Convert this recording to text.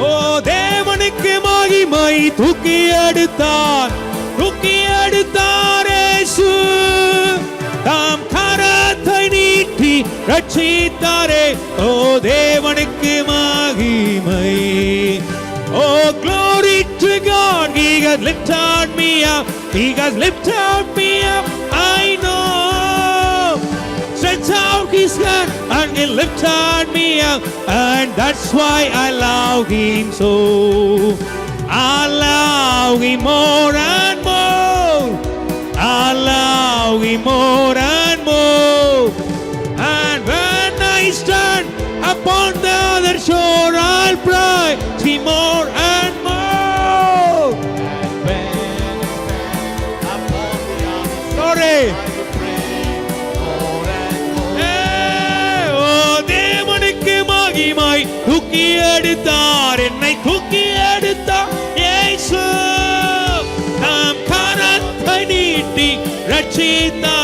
ஓ தேவனுக்கு மகிமை தூக்கி எடுத்தார் இயேசு தாம் கரத்தை நீட்டி ரட்சித்தாரே ஓ தேவனுக்கு மகிமை Oh glory to God, He has lifted me up, He has lifted me up, I know. Stretch out His hand and He lifted me up, and that's why I love Him so. I love Him more and more, I love Him more and more. And when I stand upon the other shore, I'll praise Him more and more. And when I stand upon the other shore, I'll praise more and more. Oh தேவனுக்கு மகிமை தூக்கி எடுத்தார் என்னை தூக்கி எடுத்தார் இயேசு தாம் கரத்தை நீட்டி ரட்சித்தார்